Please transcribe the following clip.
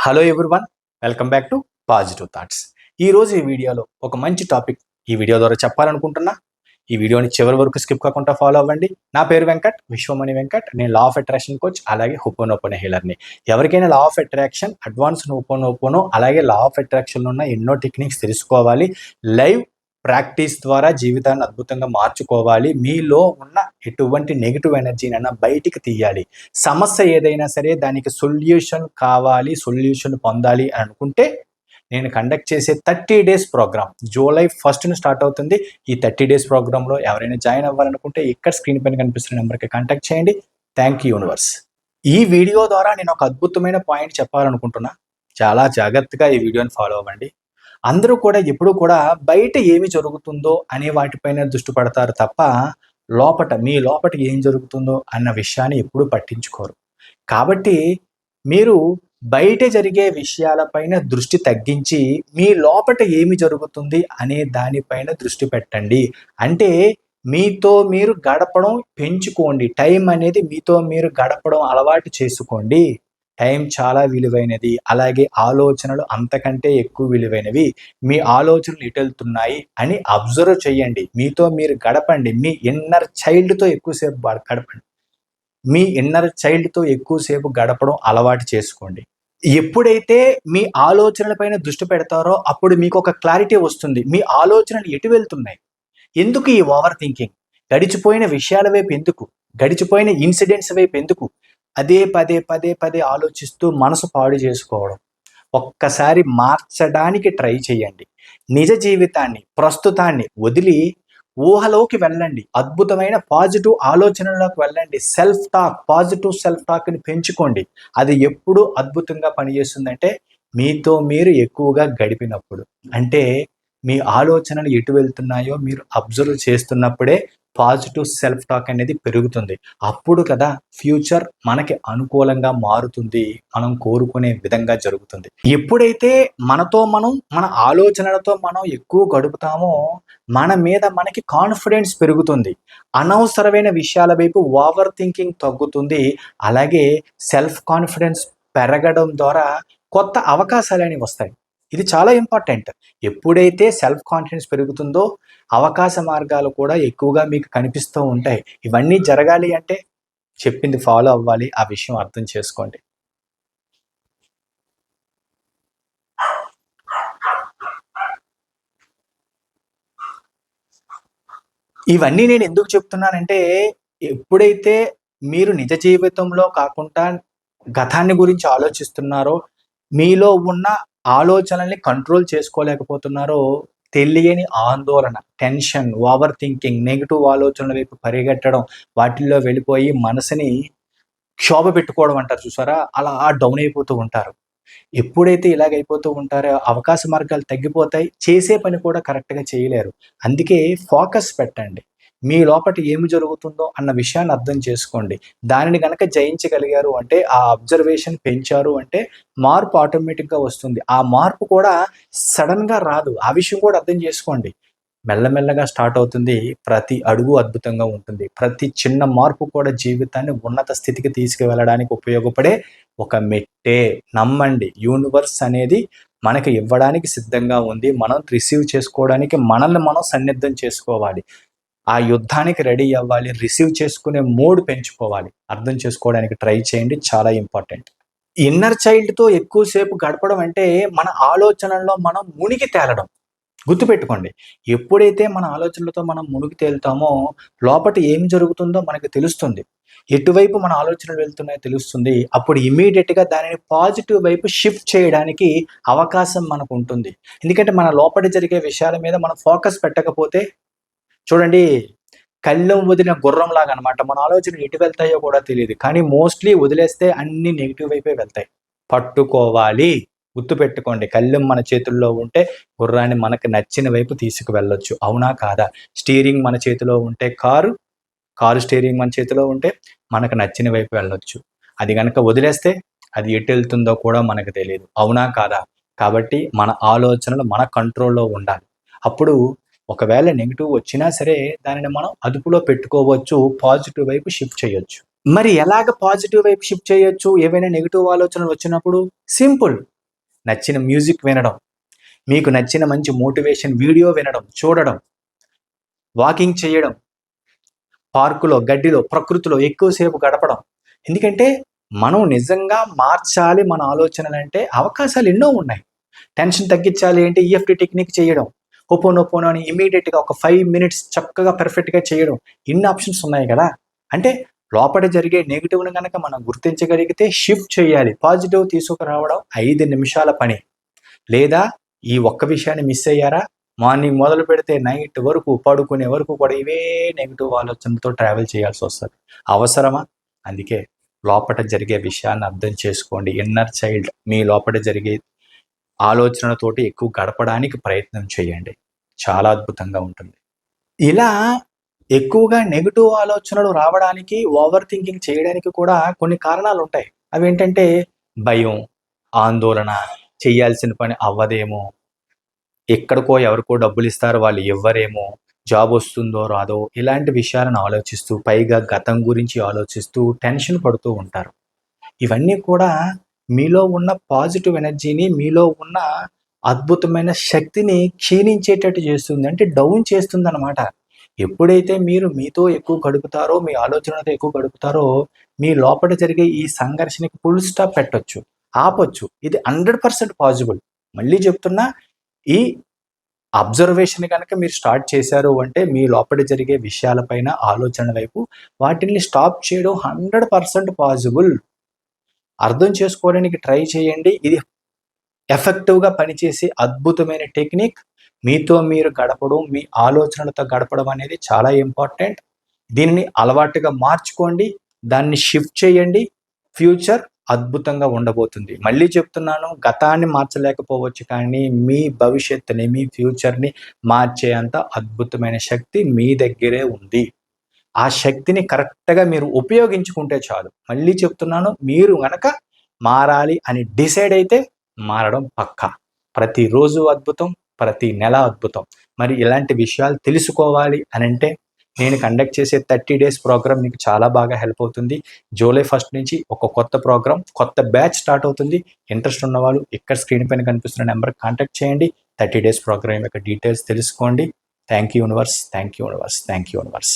Hello everyone, welcome back to positive thoughts. ఈరోజు ఈ వీడియోలో ఒక మంచి టాపిక్ ఈ వీడియో ద్వారా చెప్పాలనుకుంటున్నా. ఈ వీడియోని చివరి వరకు స్కిప్ కాకుండా ఫాలో అవ్వండి. నా పేరు వెంకట్, విశ్వమణి వెంకట్. నేను లా ఆఫ్ అట్రాక్షన్ కోచ్, అలాగే హోపోనోపోనో హీలర్ని. ఎవరికైనా law of attraction, advance ho'oponopono, అలాగే లా ఆఫ్ అట్రాక్షన్లో ఉన్న ఎన్నో టెక్నిక్స్ తెలుసుకోవాలి, లైవ్ ప్రాక్టీస్ ద్వారా జీవితాన్ని అద్భుతంగా మార్చుకోవాలి, మీలో ఉన్న ఎటువంటి నెగిటివ్ ఎనర్జీనైనా బయటికి తీయాలి, సమస్య ఏదైనా సరే దానికి సొల్యూషన్ కావాలి, సొల్యూషన్ పొందాలి అని అనుకుంటే నేను కండక్ట్ చేసే 30 days programme July 1st start అవుతుంది. ఈ 30 డేస్ ప్రోగ్రాంలో ఎవరైనా జాయిన్ అవ్వాలనుకుంటే ఇక్కడ స్క్రీన్ పైన కనిపిస్తున్న నెంబర్కి కాంటాక్ట్ చేయండి. Thank you universe. ఈ వీడియో ద్వారా నేను ఒక అద్భుతమైన పాయింట్ చెప్పాలనుకుంటున్నా. చాలా జాగ్రత్తగా ఈ వీడియోని ఫాలో అవ్వండి. అందరూ కూడా ఎప్పుడూ కూడా బయట ఏమి జరుగుతుందో అనే వాటిపైన దృష్టి పెడతారు తప్ప మీ లోపట ఏం జరుగుతుందో అన్న విషయాన్ని ఎప్పుడూ పట్టించుకోరు. కాబట్టి మీరు బయట జరిగే విషయాలపైన దృష్టి తగ్గించి మీ లోపట ఏమి జరుగుతుంది అనే దానిపైన దృష్టి పెట్టండి. అంటే మీతో మీరు గడపడం పెంచుకోండి. టైం అనేది మీతో మీరు గడపడం అలవాటు చేసుకోండి. టైం చాలా విలువైనది, అలాగే ఆలోచనలు అంతకంటే ఎక్కువ విలువైనవి. మీ ఆలోచనలు ఎటెళ్తున్నాయి అని అబ్జర్వ్ చేయండి. మీతో మీరు గడపండి. మీ ఇన్నర్ చైల్డ్తో ఎక్కువసేపు గడపండి. మీ ఇన్నర్ చైల్డ్తో ఎక్కువసేపు గడపడం అలవాటు చేసుకోండి. ఎప్పుడైతే మీ ఆలోచనలపైన దృష్టి పెడతారో అప్పుడు మీకు ఒక క్లారిటీ వస్తుంది. మీ ఆలోచనలు ఎటు వెళ్తున్నాయి, ఎందుకు ఈ ఓవర్ థింకింగ్, గడిచిపోయిన విషయాల వైపు ఎందుకు, గడిచిపోయిన ఇన్సిడెంట్స్ వైపు ఎందుకు అదే పదే పదే పదే ఆలోచిస్తూ మనసు పాడు చేసుకోవడం. ఒక్కసారి మార్చడానికి ట్రై చేయండి. నిజ జీవితాన్ని, ప్రస్తుతాన్ని వదిలి ఊహలోకి వెళ్ళండి. అద్భుతమైన పాజిటివ్ ఆలోచనలోకి వెళ్ళండి. సెల్ఫ్ టాక్, పాజిటివ్ సెల్ఫ్ టాక్ని పెంచుకోండి. అది ఎప్పుడు అద్భుతంగా పనిచేస్తుందంటే మీతో మీరు ఎక్కువగా గడిపినప్పుడు. అంటే మీ ఆలోచనలు ఎటు వెళ్తున్నాయో మీరు అబ్జర్వ్ చేస్తున్నప్పుడే పాజిటివ్ సెల్ఫ్ టాక్ అనేది పెరుగుతుంది. అప్పుడు కదా ఫ్యూచర్ మనకి అనుకూలంగా మారుతుంది, మనం కోరుకునే విధంగా జరుగుతుంది. ఎప్పుడైతే మన ఆలోచనలతో మనం ఎక్కువ గడుపుతామో మన మీద మనకి కాన్ఫిడెన్స్ పెరుగుతుంది. అనవసరమైన విషయాల వైపు ఓవర్ థింకింగ్ తగ్గుతుంది. అలాగే సెల్ఫ్ కాన్ఫిడెన్స్ పెరగడం ద్వారా కొత్త అవకాశాలని వస్తాయి. ఇది చాలా ఇంపార్టెంట్. ఎప్పుడైతే సెల్ఫ్ కాన్ఫిడెన్స్ పెరుగుతుందో అవకాశ మార్గాలు కూడా ఎక్కువగా మీకు కనిపిస్తూ ఉంటాయి. ఇవన్నీ జరగాలి అంటే చెప్పింది ఫాలో అవ్వాలి. ఆ విషయం అర్థం చేసుకోండి. ఇవన్నీ నేను ఎందుకు చెప్తున్నానంటే ఎప్పుడైతే మీరు నిజ జీవితంలో కాకుండా గతాన్ని గురించి ఆలోచిస్తున్నారో, మీలో ఉన్న ఆలోచనల్ని కంట్రోల్ చేసుకోలేకపోతున్నారో, తెలియని ఆందోళన, టెన్షన్, ఓవర్ థింకింగ్, నెగిటివ్ ఆలోచనల వైపు పరిగెట్టడం, వాటిల్లో వెళ్ళిపోయి మనసుని క్షోభ పెట్టుకోవడం అంటారు చూసారా, అలా డౌన్ అయిపోతూ ఉంటారు. ఎప్పుడైతే ఇలాగైపోతూ ఉంటారో అవకాశ మార్గాలు తగ్గిపోతాయి. చేసే పని కూడా కరెక్ట్‌గా చేయలేరు. అందుకే ఫోకస్ పెట్టండి. మీ లోపట ఏమి జరుగుతుందో అన్న విషయాన్ని అర్థం చేసుకోండి. దానిని గనక జయించగలిగారు అంటే, ఆ అబ్జర్వేషన్ పెంచారు అంటే మార్పు ఆటోమేటిక్‌గా వస్తుంది. ఆ మార్పు కూడా సడెన్‌గా రాదు. ఆ విషయం కూడా అర్థం చేసుకోండి. మెల్లమెల్లగా స్టార్ట్ అవుతుంది. ప్రతి అడుగు అద్భుతంగా ఉంటుంది. ప్రతి చిన్న మార్పు కూడా జీవితాన్ని ఉన్నత స్థితికి తీసుకువెళ్ళడానికి ఉపయోగపడే ఒక మెట్టే. నమ్మండి, యూనివర్స్ అనేది మనకి ఇవ్వడానికి సిద్ధంగా ఉంది. మనం రిసీవ్ చేసుకోవడానికి మనల్ని మనం సన్నిద్ధం చేసుకోవాలి. ఆ యుద్ధానికి రెడీ అవ్వాలి. రిసీవ్ చేసుకునే మోడ్ పెంచుకోవాలి. అర్థం చేసుకోవడానికి ట్రై చేయండి. చాలా ఇంపార్టెంట్. ఇన్నర్ చైల్డ్‌తో ఎక్కువసేపు గడపడం అంటే మన ఆలోచనల్లో మనం మునిగి తేలడం. గుర్తుపెట్టుకోండి. ఎప్పుడైతే మన ఆలోచనలతో మనం మునిగి తేలుతామో లోపట ఏం జరుగుతుందో మనకు తెలుస్తుంది. ఎటువైపు మన ఆలోచనలు వెళ్తున్నాయో తెలుస్తుంది. అప్పుడు ఇమ్మీడియేట్‌గా దానిని పాజిటివ్ వైపు షిఫ్ట్ చేయడానికి అవకాశం మనకుంటుంది. ఎందుకంటే మన లోపట జరిగే విషయాల మీద మనం ఫోకస్ పెట్టకపోతే చూడండి, కళ్ళెం వదిలిన గుర్రంలాగా అన్నమాట. మన ఆలోచనలు ఎటు వెళ్తాయో కూడా తెలీదు. కానీ మోస్ట్‌లీ వదిలేస్తే అన్నీ నెగెటివ్ వైపే వెళ్తాయి. పట్టుకోవాలి. గుర్తుపెట్టుకోండి. కళ్ళెం మన చేతుల్లో ఉంటే గుర్రాన్ని మనకు నచ్చిన వైపు తీసుకువెళ్ళొచ్చు. అవునా? కాదా? స్టీరింగ్ మన చేతిలో ఉంటే కారు స్టీరింగ్ మన చేతిలో ఉంటే మనకు నచ్చిన వైపు వెళ్ళొచ్చు. అది గనక వదిలేస్తే అది ఎటెళ్తుందో కూడా మనకు తెలీదు. అవునా? కాదా? కాబట్టి మన ఆలోచనలు మన కంట్రోల్‌లో ఉండాలి. అప్పుడు ఒకవేళ నెగెటివ్ వచ్చినా సరే దానిని మనం అదుపులో పెట్టుకోవచ్చు. పాజిటివ్ వైపు షిఫ్ట్ చేయొచ్చు. మరి ఎలాగ పాజిటివ్ వైపు షిఫ్ట్ చేయొచ్చు ఏవైనా నెగెటివ్ ఆలోచనలు వచ్చినప్పుడు? సింపుల్. నచ్చిన మ్యూజిక్ వినడం, మీకు నచ్చిన మంచి మోటివేషన్ వీడియో వినడం, చూడడం, వాకింగ్ చేయడం, పార్కులో, గడ్డిలో, ప్రకృతిలో ఎక్కువసేపు గడపడం. ఎందుకంటే మనం నిజంగా మార్చాలి మన ఆలోచనలంటే అవకాశాలు ఎన్నో ఉన్నాయి. టెన్షన్ తగ్గించాలి అంటే ఈఎఫ్టీ టెక్నిక్ చేయడం, హోపోనోపోనో అని ఇమీడియట్గా ఒక 5 minutes చక్కగా పర్ఫెక్ట్గా చేయడం, ఇన్ని ఆప్షన్స్ ఉన్నాయి కదా. అంటే లోపల జరిగే నెగిటివ్ని కనుక మనం గుర్తించగలిగితే షిఫ్ట్ చేయాలి, పాజిటివ్ తీసుకురావడం 5 నిమిషాల పని. లేదా ఈ ఒక్క విషయాన్ని మిస్ అయ్యారా, మార్నింగ్ మొదలు పెడితే నైట్ వరకు పడుకునే వరకు కూడా ఇవే నెగిటివ్ ఆలోచనలతో ట్రావెల్ చేయాల్సి వస్తుంది. అవసరమా? అందుకే లోపల జరిగే విషయాన్ని అర్థం చేసుకోండి. ఇన్నర్ చైల్డ్ మీ లోపల జరిగే ఆలోచనలతోటి ఎక్కువ గడపడానికి ప్రయత్నం చేయండి, చాలా అద్భుతంగా ఉంటుంది. ఇలా ఎక్కువగా నెగిటివ్ ఆలోచనలు రావడానికి, ఓవర్ థింకింగ్ చేయడానికి కూడా కొన్ని కారణాలు ఉంటాయి. అవి ఏంటంటే భయం, ఆందోళన, చేయాల్సిన పని అవ్వదేమో, ఎక్కడికో ఎవరికో డబ్బులు ఇస్తారు వాళ్ళు ఇవ్వరేమో, జాబ్ వస్తుందో రాదో, ఇలాంటి విషయాలను ఆలోచిస్తూ, పైగా గతం గురించి ఆలోచిస్తూ టెన్షన్ పడుతూ ఉంటారు. ఇవన్నీ కూడా మీలో ఉన్న పాజిటివ్ ఎనర్జీని, మీలో ఉన్న అద్భుతమైన శక్తిని క్షీణించేటట్టు చేస్తుంది, అంటే డౌన్ చేస్తుందన్నమాట. ఎప్పుడైతే మీరు మీతో ఎక్కువ గడుపుతారో, మీ ఆలోచనలతో ఎక్కువ గడుపుతారో, మీ లోపల జరిగే ఈ సంఘర్షణకి ఫుల్ స్టాప్ పెట్టొచ్చు, ఆపొచ్చు. ఇది 100% పాజిబుల్. మళ్ళీ చెప్తున్నా, ఈ అబ్జర్వేషన్ కనుక మీరు స్టార్ట్ చేశారు అంటే మీ లోపల జరిగే విషయాలపైన, ఆలోచనల వైపు వాటిని స్టాప్ చేయడం 100% పాజిబుల్. అర్థం చేసుకోవడానికి ట్రై చేయండి. ఇది ఎఫెక్టివ్గా పనిచేసే అద్భుతమైన టెక్నిక్. మీతో మీరు గడపడం, మీ ఆలోచనలతో గడపడం అనేది చాలా ఇంపార్టెంట్. దీనిని అలవాటుగా మార్చుకోండి, దాన్ని షిఫ్ట్ చేయండి. ఫ్యూచర్ అద్భుతంగా ఉండబోతుంది. మళ్ళీ చెప్తున్నాను, గతాన్ని మార్చలేకపోవచ్చు కానీ మీ భవిష్యత్తుని, మీ ఫ్యూచర్ని మార్చే అంత అద్భుతమైన శక్తి మీ దగ్గరే ఉంది. ఆ శక్తిని కరెక్ట్గా మీరు ఉపయోగించుకుంటే చాలు. మళ్ళీ చెప్తున్నాను, మీరు గనక మారాలి అని డిసైడ్ అయితే మారడం పక్కా. ప్రతిరోజు అద్భుతం, ప్రతి నెల అద్భుతం. మరి ఇలాంటి విషయాలు తెలుసుకోవాలి అని అంటే నేను కండక్ట్ చేసే 30 days ప్రోగ్రామ్ మీకు చాలా బాగా హెల్ప్ అవుతుంది. జూలై 1 నుంచి ఒక కొత్త ప్రోగ్రామ్, కొత్త బ్యాచ్ స్టార్ట్ అవుతుంది. ఇంట్రెస్ట్ ఉన్నవాళ్ళు ఇక్కడ స్క్రీన్ పైన కనిపిస్తున్న నెంబర్కి కాంటాక్ట్ చేయండి. 30 days ప్రోగ్రామ్ యొక్క డీటెయిల్స్ తెలుసుకోండి. Thank you universe, thank you universe, thank you universe.